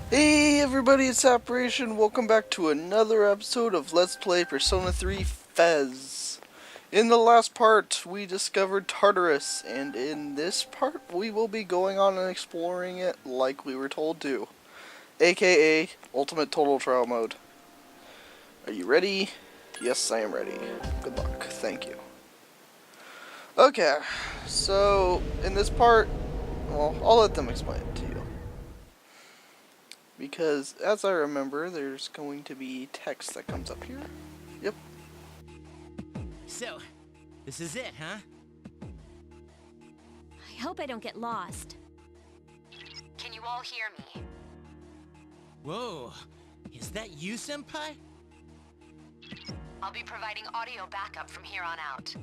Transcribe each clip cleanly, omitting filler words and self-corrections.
Hey everybody, it's Operation. Welcome back to another episode of Let's Play Persona 3 FES. In the last part, we discovered Tartarus, and in this part, we will be going on and exploring it like we were told to. AKA, Ultimate Total Trial Mode. Are you ready? Yes, I am ready. Good luck. Thank you. Okay, so in this part, well, I'll let them explain it to you. Because, as I remember, there's going to be text that comes up here. Yep. So, this is it, huh? I hope I don't get lost. Can you all hear me? Whoa, is that you, Senpai? I'll be providing audio backup from here on out.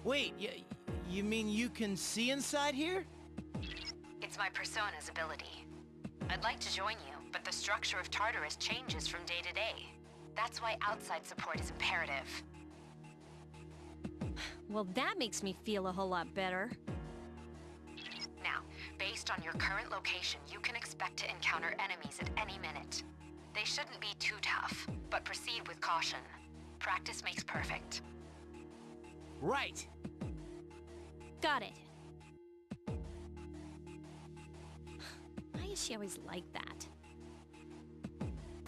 Wait, you mean you can see inside here? It's my Persona's ability. I'd like to join you, but the structure of Tartarus changes from day to day. That's why outside support is imperative. Well, that makes me feel a whole lot better. Now, based on your current location, you can expect to encounter enemies at any minute. They shouldn't be too tough, but proceed with caution. Practice makes perfect. Right. Got it. Why is she always like that?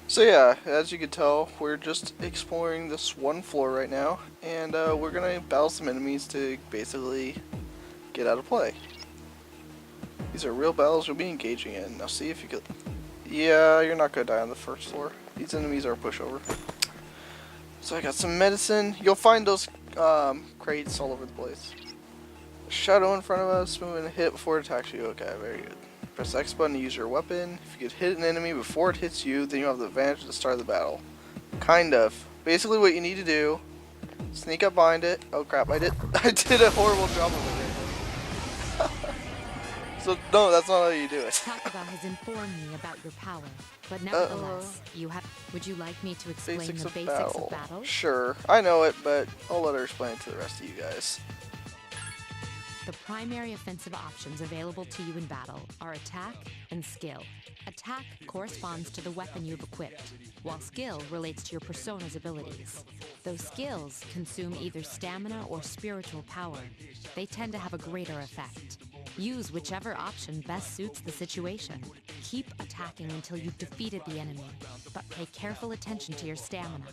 So yeah, as you can tell, we're just exploring this one floor right now, and we're gonna battle some enemies to basically get out of play. These are real battles you'll be engaging in. Now see if you could... Yeah, you're not gonna die on the first floor. These enemies are a pushover. So I got some medicine. You'll find those crates all over the place. Shadow in front of us, move and hit before it attacks you. Okay, very good. Press X button to use your weapon. If you could hit an enemy before it hits you, then you have the advantage at the start of the battle. Kind of. Basically what you need to do, sneak up behind it. Oh crap, I did a horrible job of it. So no, that's not how you do it. Takaba has informed me about your power, but nevertheless, you have... Would you like me to explain the basics of battle? Sure, I know it, but I'll let her explain it to the rest of you guys. The primary offensive options available to you in battle are attack and skill. Attack corresponds to the weapon you've equipped, while skill relates to your persona's abilities. Those skills consume either stamina or spiritual power. They tend to have a greater effect. Use whichever option best suits the situation. Keep attacking until you've defeated the enemy, but pay careful attention to your stamina.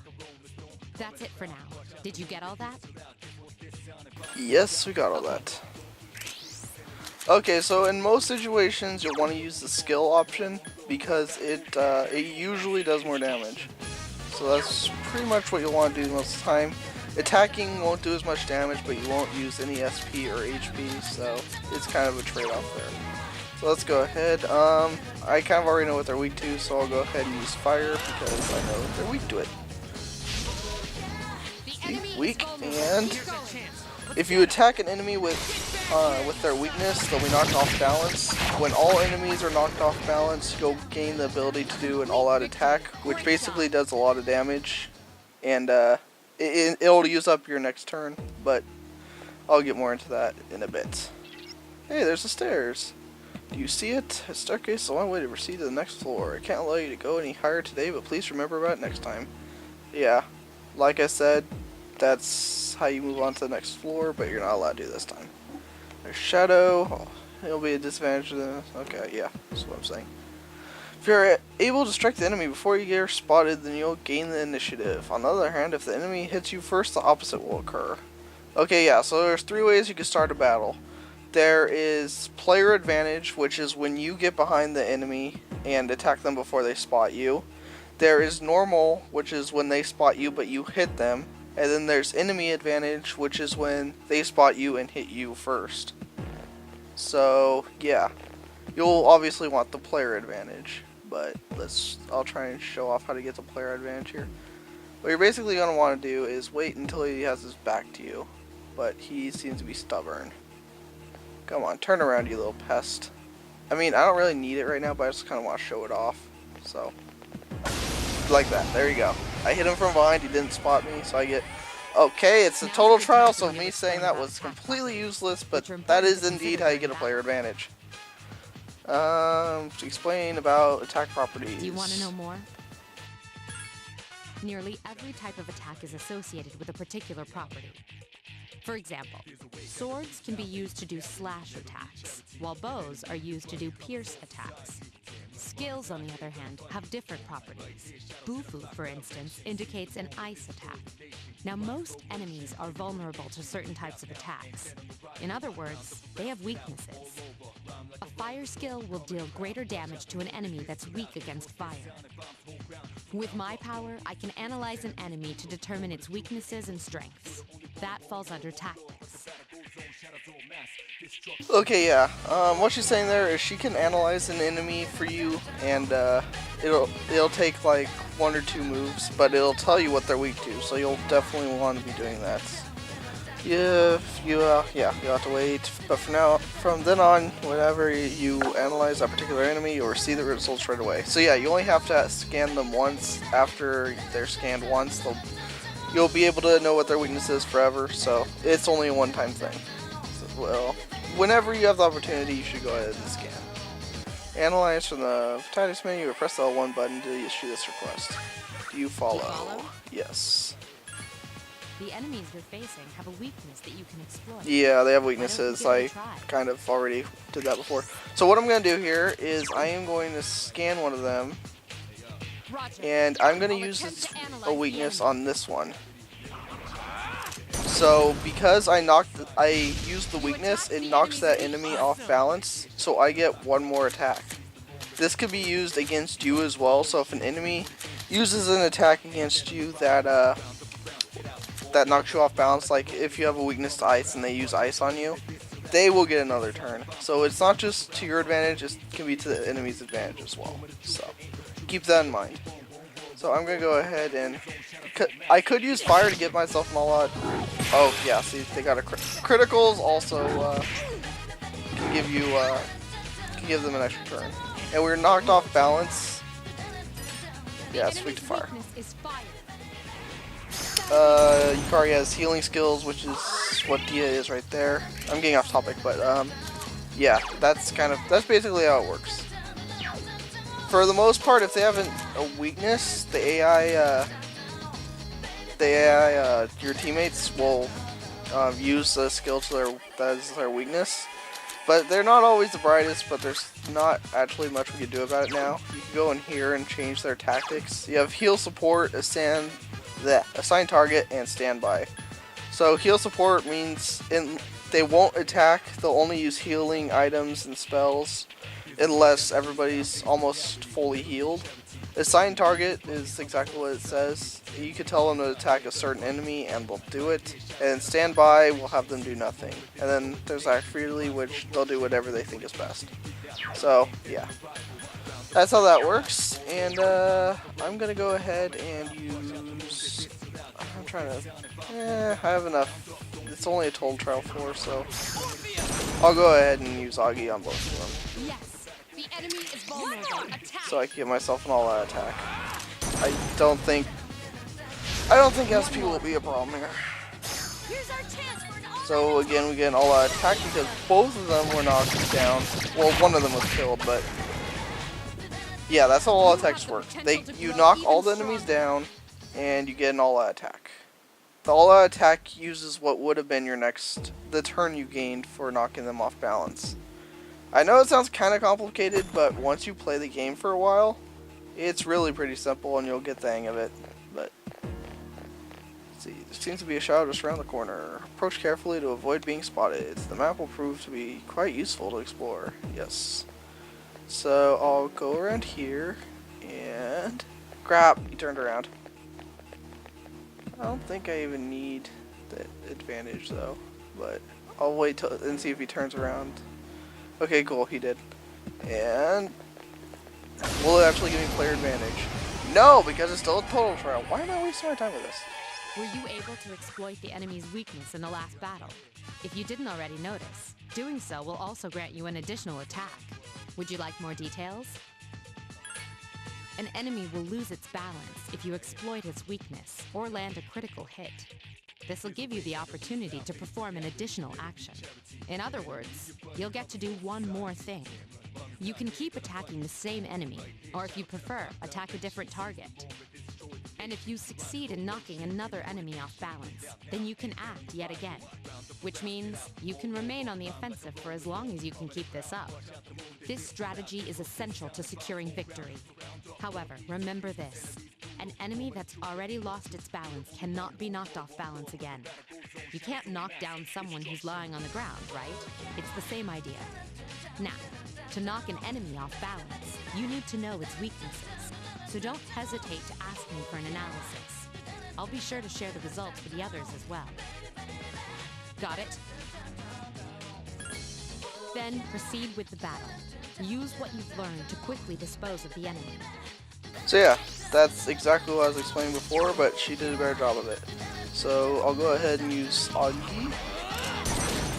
That's it for now. Did you get all that? Yes, we got all that. Okay, so in most situations you'll want to use the skill option because it usually does more damage. So that's pretty much what you'll want to do most of the time. Attacking won't do as much damage, but you won't use any SP or HP, so it's kind of a trade-off there. So let's go ahead. I kind of already know what they're weak to, so I'll go ahead and use fire because I know they're weak to it. Weak, and if you attack an enemy with their weakness, they'll be knocked off balance. When all enemies are knocked off balance, you'll gain the ability to do an all-out attack, which basically does a lot of damage, and it'll use up your next turn, but I'll get more into that in a bit. Hey, there's the stairs. Do you see it? A staircase is the one way to proceed to the next floor. I can't allow you to go any higher today, but please remember about it next time. Yeah, like I said, that's how you move on to the next floor, but you're not allowed to do this time. There's Shadow. Oh, it'll be a disadvantage then. Okay, yeah, that's what I'm saying. If you're able to strike the enemy before you get spotted, then you'll gain the initiative. On the other hand, if the enemy hits you first, the opposite will occur. Okay, yeah, so there's three ways you can start a battle. There is player advantage, which is when you get behind the enemy and attack them before they spot you. There is normal, which is when they spot you but you hit them. And then there's enemy advantage, which is when they spot you and hit you first. So, yeah. You'll obviously want the player advantage, but I'll try and show off how to get the player advantage here. What you're basically going to want to do is wait until he has his back to you, but he seems to be stubborn. Come on, turn around, you little pest. I mean, I don't really need it right now, but I just kind of want to show it off. So, like that. There you go. I hit him from behind, he didn't spot me, so I get... Okay, it's a total trial, so me saying that was completely useless, but that is indeed how you get a player advantage. Explain about attack properties. Do you want to know more? Nearly every type of attack is associated with a particular property. For example, swords can be used to do slash attacks, while bows are used to do pierce attacks. Skills, on the other hand, have different properties. Bufu, for instance, indicates an ice attack. Now, most enemies are vulnerable to certain types of attacks. In other words, they have weaknesses. A fire skill will deal greater damage to an enemy that's weak against fire. With my power, I can analyze an enemy to determine its weaknesses and strengths. That falls under tactics. Okay, yeah. What she's saying there is she can analyze an enemy for you, and it'll take like 1 or 2 moves, but it'll tell you what they're weak to. So you'll definitely want to be doing that. Yeah, you'll have to wait. But from then on, whenever you analyze that particular enemy, you'll see the results right away. So yeah, you only have to scan them once. After they're scanned once, you'll be able to know what their weakness is forever. So it's only a one-time thing. So, well, whenever you have the opportunity, you should go ahead and scan. Analyze from the tactics menu, or press the L1 button to issue this request. Do you follow? Yes. The enemies you're facing have a weakness that you can exploit. Yeah, they have weaknesses. I kind of already did that before. So what I'm going to do here is I am going to scan one of them, and I'm going to use a weakness on this one. So because I used the weakness, it knocks that enemy off balance, so I get 1 more attack. This could be used against you as well, so if an enemy uses an attack against you that knocks you off balance, like if you have a weakness to ice and they use ice on you, they will get another turn. So it's not just to your advantage, it can be to the enemy's advantage as well. So keep that in mind. So I'm going to go ahead and... I could use fire to get myself an all-out... Oh, yeah, see, they got a criticals also can give them an extra turn. And we're knocked off balance. Yeah, it's weak to fire. Yukari has healing skills, which is what Dia is right there. I'm getting off topic, but yeah, that's basically how it works. For the most part, if they have a weakness, the AI, your teammates will use the skill to that is their weakness. But they're not always the brightest, but there's not actually much we can do about it now. You can go in here and change their tactics. You have heal support, assign target, and standby. So heal support means they won't attack, they'll only use healing items and spells unless everybody's almost fully healed. Assign target is exactly what it says. You can tell them to attack a certain enemy and they'll do it. And standby will have them do nothing. And then there's act freely, which they'll do whatever they think is best. So yeah, that's how that works. And I'm gonna go ahead and use... I'm trying to... I have enough. It's only a total trial 4, so I'll go ahead and use Augie on both of them. Yes. The enemy is vulnerable. Attack. So I can get myself an all-out attack. I don't think SP will be a problem here. So again, we get an all-out attack because both of them were knocked down. Well, one of them was killed, but yeah, that's how all attacks work. You knock all the enemies down, and you get an all-out attack. The all-out attack uses what would have been the turn you gained for knocking them off balance. I know it sounds kind of complicated, but once you play the game for a while, it's really pretty simple and you'll get the hang of it. But let's see, there seems to be a shadow just around the corner. Approach carefully to avoid being spotted. The map will prove to be quite useful to explore. Yes. So I'll go around here and crap, he turned around. I don't think I even need the advantage though, but I'll wait and see if he turns around. Okay, cool, he did. And will it actually give me player advantage? No, because it's still a total trial. Why am I wasting my time with this? Were you able to exploit the enemy's weakness in the last battle? If you didn't already notice, doing so will also grant you an additional attack. Would you like more details? An enemy will lose its balance if you exploit its weakness or land a critical hit. This will give you the opportunity to perform an additional action. In other words, you'll get to do one more thing. You can keep attacking the same enemy, or if you prefer, attack a different target. And if you succeed in knocking another enemy off balance, then you can act yet again, which means you can remain on the offensive for as long as you can keep this up. This strategy is essential to securing victory. However, remember this. An enemy that's already lost its balance cannot be knocked off balance again. You can't knock down someone who's lying on the ground, right? It's the same idea. Now, to knock an enemy off balance, you need to know its weaknesses. So don't hesitate to ask me for an analysis. I'll be sure to share the results with the others as well. Got it? Then proceed with the battle. Use what you've learned to quickly dispose of the enemy. So yeah, that's exactly what I was explaining before, but she did a better job of it. So I'll go ahead and use Augie.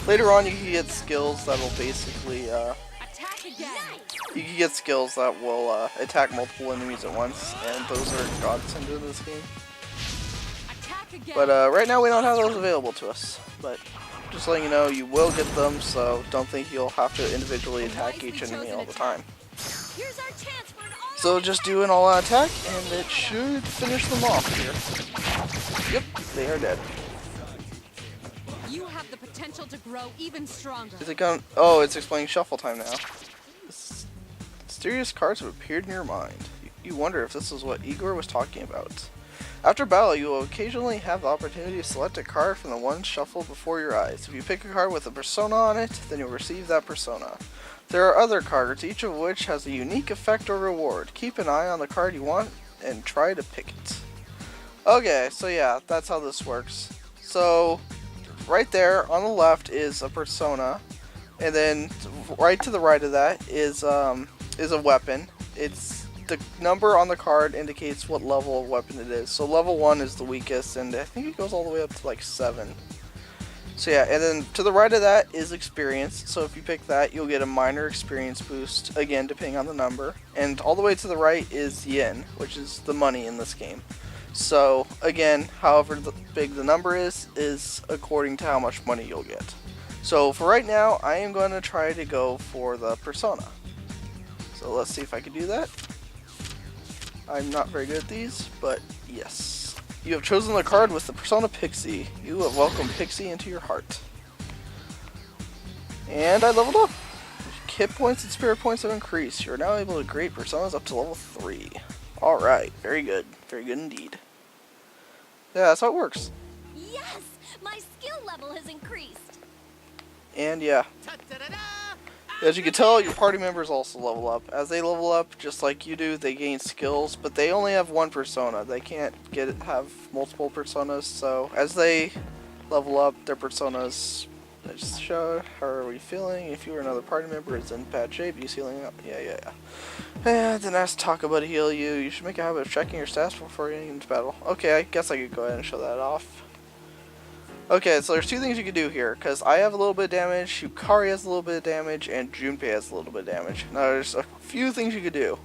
Later on, you can get skills that'll basically, Attack again! you can get skills that will attack multiple enemies at once, and those are godsend in this game. Attack again! But right now we don't have those available to us. But just letting you know, you will get them, so don't think you'll have to individually attack each enemy all the time. Here's our chance for an all So just do an all-out attack, and it should finish them off here. Yep, they are dead. You have the potential to grow even stronger. Is it going? Oh, it's explaining shuffle time now. Mysterious cards have appeared in your mind. You wonder if this is what Igor was talking about. After battle, you will occasionally have the opportunity to select a card from the ones shuffled before your eyes. If you pick a card with a persona on it, then you'll receive that persona. There are other cards, each of which has a unique effect or reward. Keep an eye on the card you want and try to pick it. Okay, so yeah, that's how this works. So right there on the left is a persona, and then right to the right of that is a weapon. It's the number on the card indicates what level of weapon it is. So level 1 is the weakest, and I think it goes all the way up to like 7. So yeah, and then to the right of that is experience. So if you pick that, you'll get a minor experience boost, again depending on the number. And all the way to the right is yen, which is the money in this game. So again, however big the number is according to how much money you'll get. So for right now, I am going to try to go for the persona. So let's see if I can do that. I'm not very good at these, but yes. You have chosen the card with the persona Pixie. You have welcomed Pixie into your heart. And I leveled up. Hit points and spirit points have increased. You are now able to create personas up to level 3. Alright, very good. Very good indeed. Yeah, that's how it works. Yes! My skill level has increased. And yeah. As you can tell, your party members also level up. As they level up, just like you do, they gain skills, but they only have one persona. They can't have multiple personas, so as they level up, their personas just show how are we feeling. If you were another party member, it's in bad shape. You healing up? Yeah. And then ask Takaba to heal you. You should make a habit of checking your stats before getting into battle. Okay, I guess I could go ahead and show that off. Okay, so there's two things you can do here, because I have a little bit of damage, Yukari has a little bit of damage, and Junpei has a little bit of damage. Now there's a few things you could do.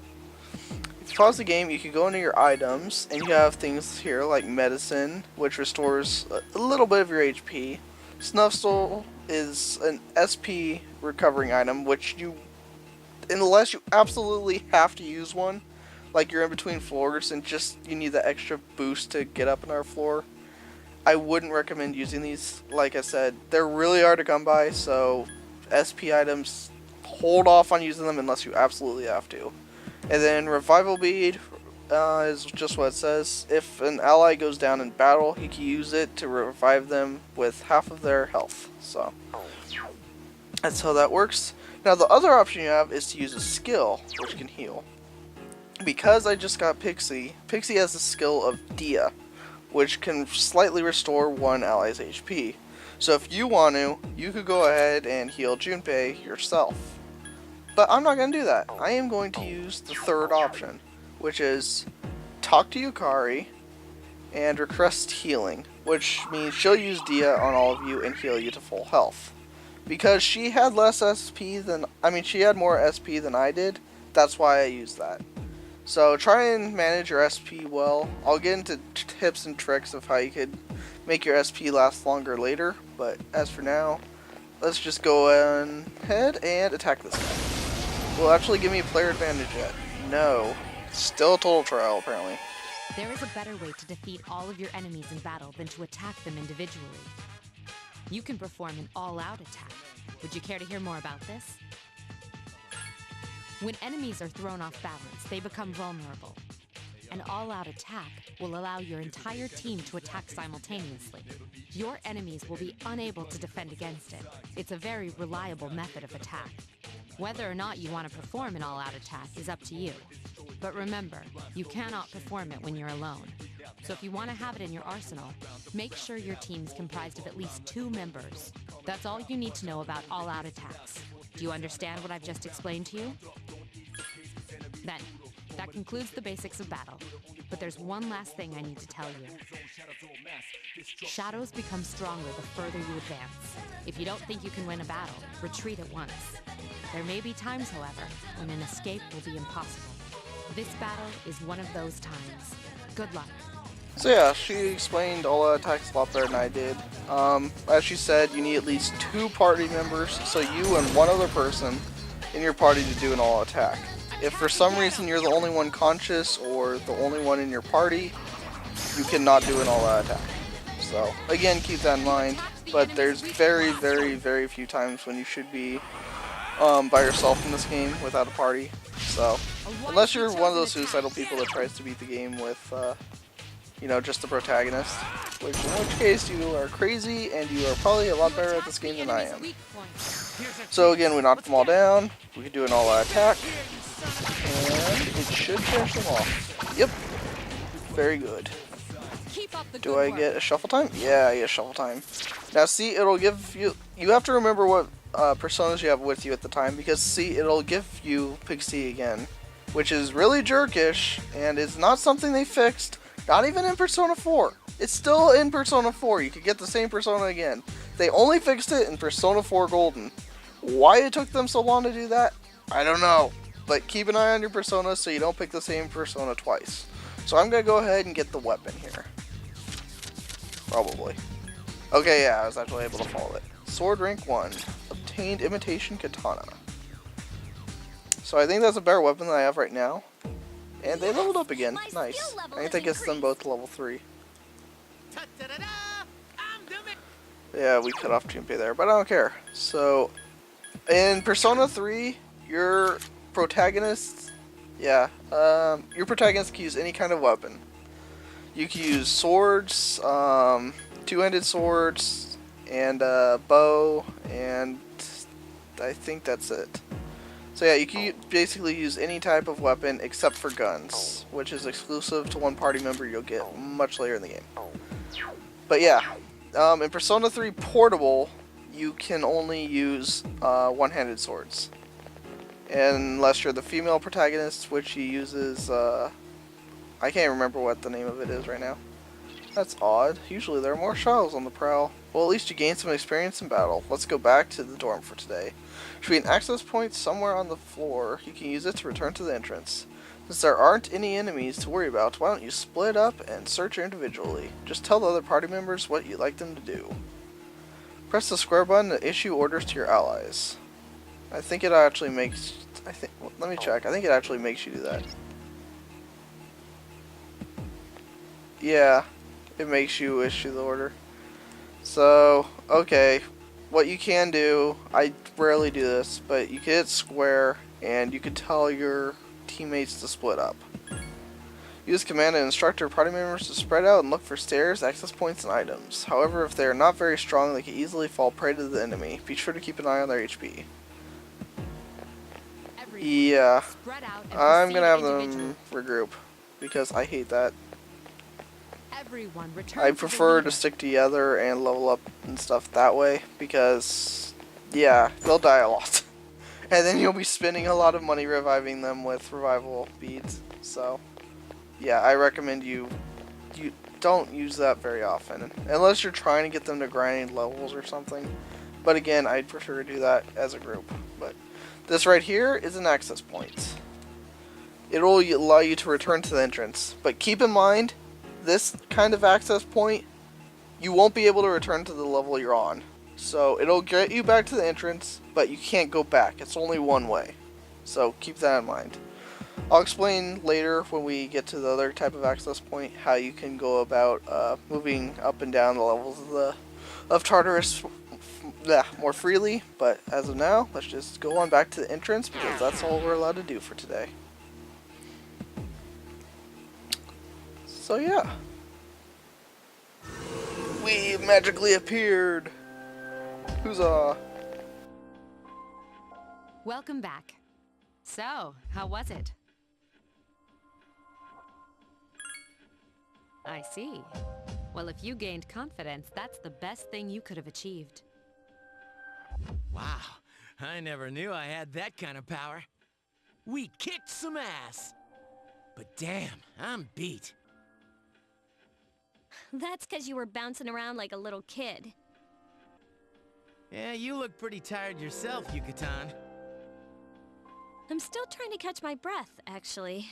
If you pause the game, you can go into your items, and you have things here like medicine, which restores a little bit of your HP. Snuff Soul is an SP recovering item, which you, unless you absolutely have to use one, like you're in between floors and just you need the extra boost to get up another floor, I wouldn't recommend using these. Like I said, they're really hard to come by, so SP items, hold off on using them unless you absolutely have to. And then Revival Bead is just what it says. If an ally goes down in battle, you can use it to revive them with half of their health. So that's how that works. Now the other option you have is to use a skill, which can heal. Because I just got Pixie, Pixie has the skill of Dia, which can slightly restore one ally's HP. So if you want to, you could go ahead and heal Junpei yourself. But I'm not going to do that. I am going to use the third option, which is talk to Yukari and request healing, which means she'll use Dia on all of you and heal you to full health. Because she had less SP than, she had more SP than I did, that's why I used that. So try and manage your SP well. I'll get into tips and tricks of how you could make your SP last longer later, but as for now, let's just go ahead and attack this guy. will actually give me player advantage yet. No. Still a total trial, apparently. There is a better way to defeat all of your enemies in battle than to attack them individually. You can perform an all-out attack. Would you care to hear more about this? When enemies are thrown off balance, they become vulnerable. An all-out attack will allow your entire team to attack simultaneously. Your enemies will be unable to defend against it. It's a very reliable method of attack. Whether or not you want to perform an all-out attack is up to you. But remember, you cannot perform it when you're alone. So if you want to have it in your arsenal, make sure your team's comprised of at least 2 members. That's all you need to know about all-out attacks. Do you understand what I've just explained to you? Then, that concludes the basics of battle. But there's one last thing I need to tell you. Shadows become stronger the further you advance. If you don't think you can win a battle, retreat at once. There may be times, however, when an escape will be impossible. This battle is one of those times. Good luck. So yeah, she explained all the attacks a lot better than I did. As she said, you need at least 2 party members, so you and one other person in your party to do an all attack. If for some reason you're the only one conscious or the only one in your party, you cannot do an all-out attack. So again, keep that in mind. But there's very, very, very few times when you should be by yourself in this game without a party. So unless you're one of those suicidal people that tries to beat the game with, you know, just the protagonist, in which case you are crazy and you are probably a lot better at this game than I am. So again, we knocked them all down. We could do an all-out attack. And it should finish them off. Yep. Very good. Do I get a shuffle time? Yeah, I get shuffle time. Now see, it'll give you... You have to remember what personas you have with you at the time, because see, it'll give you Pixie again, which is really jerkish, and it's not something they fixed. Not even in Persona 4. It's still in Persona 4. You could get the same persona again. They only fixed it in Persona 4 Golden. Why it took them so long to do that, I don't know. But keep an eye on your persona so you don't pick the same persona twice. So I'm going to go ahead and get the weapon here. Probably. Okay, yeah, I was actually able to follow it. Sword rank 1. Obtained imitation katana. So I think that's a better weapon than I have right now. And they leveled up again. Nice. I think that gets them both to level 3. Yeah, we cut off Junpei there, but I don't care. So, in Persona 3, your protagonist, your protagonist can use any kind of weapon. You can use swords, two-handed swords, and a bow, and I think that's it. So yeah, you can basically use any type of weapon except for guns, which is exclusive to one party member you'll get much later in the game. But yeah, in Persona 3 Portable, you can only use one-handed swords. Unless you're the female protagonist, which he uses, I can't remember what the name of it is right now. That's odd. Usually there are more shadows on the prowl. Well, at least you gained some experience in battle. Let's go back to the dorm for today. Should be an access point somewhere on the floor. You can use it to return to the entrance. Since there aren't any enemies to worry about, why don't you split up and search individually. Just tell the other party members what you'd like them to do. Press the square button to issue orders to your allies. I think it actually makes... let me check. I think it actually makes you do that. Yeah, it makes you issue the order. So, okay. What you can do, I rarely do this, but you can hit square and you can tell your teammates to split up. Use command to instruct your party members to spread out and look for stairs, access points, and items. However, if they are not very strong, they can easily fall prey to the enemy. Be sure to keep an eye on their HP. Yeah, I'm gonna have them regroup because I hate that. I prefer to stick together and level up and stuff that way because, yeah, they'll die a lot. And then you'll be spending a lot of money reviving them with revival beads. So, yeah, I recommend you don't use that very often. Unless you're trying to get them to grind levels or something. But again, I'd prefer to do that as a group. But this right here is an access point. It will allow you to return to the entrance. But keep in mind, this kind of access point, you won't be able to return to the level you're on. So it'll get you back to the entrance, but you can't go back. It's only one way. So keep that in mind. I'll explain later when we get to the other type of access point how you can go about moving up and down the levels of Tartarus more freely. But as of now, let's just go on back to the entrance because that's all we're allowed to do for today. So yeah, we magically appeared. Huzzah! Welcome back. So, how was it? I see. Well, if you gained confidence, that's the best thing you could have achieved. Wow, I never knew I had that kind of power. We kicked some ass. But damn, I'm beat. That's because you were bouncing around like a little kid. Yeah, you look pretty tired yourself, Yucatan. I'm still trying to catch my breath, actually.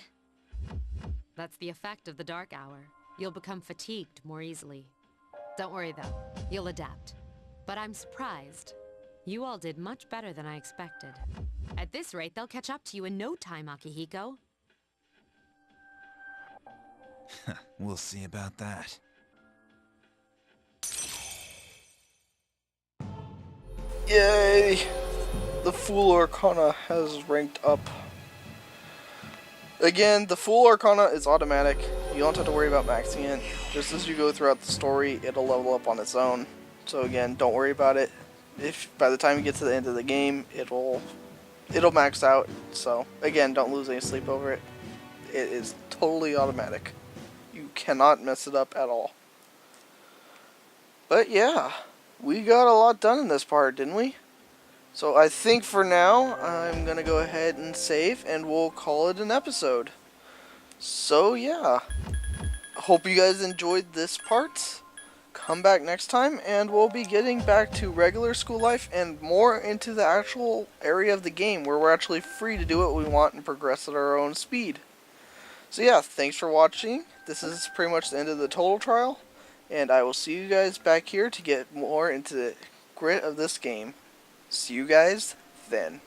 That's the effect of the dark hour. You'll become fatigued more easily. Don't worry though, you'll adapt. But I'm surprised. You all did much better than I expected. At this rate, they'll catch up to you in no time, Akihiko. We'll see about that. Yay! The Fool Arcana has ranked up. Again, the Fool Arcana is automatic. You don't have to worry about maxing it. Just as you go throughout the story, it'll level up on its own. So again, don't worry about it. If by the time you get to the end of the game, it'll max out. So again, don't lose any sleep over it. It is totally automatic. You cannot mess it up at all. But yeah, we got a lot done in this part, didn't we? So I think for now, I'm going to go ahead and save, and we'll call it an episode. So yeah, hope you guys enjoyed this part. Come back next time, and we'll be getting back to regular school life and more into the actual area of the game where we're actually free to do what we want and progress at our own speed. So yeah, thanks for watching. This is pretty much the end of the total trial, and I will see you guys back here to get more into the grit of this game. See you guys then.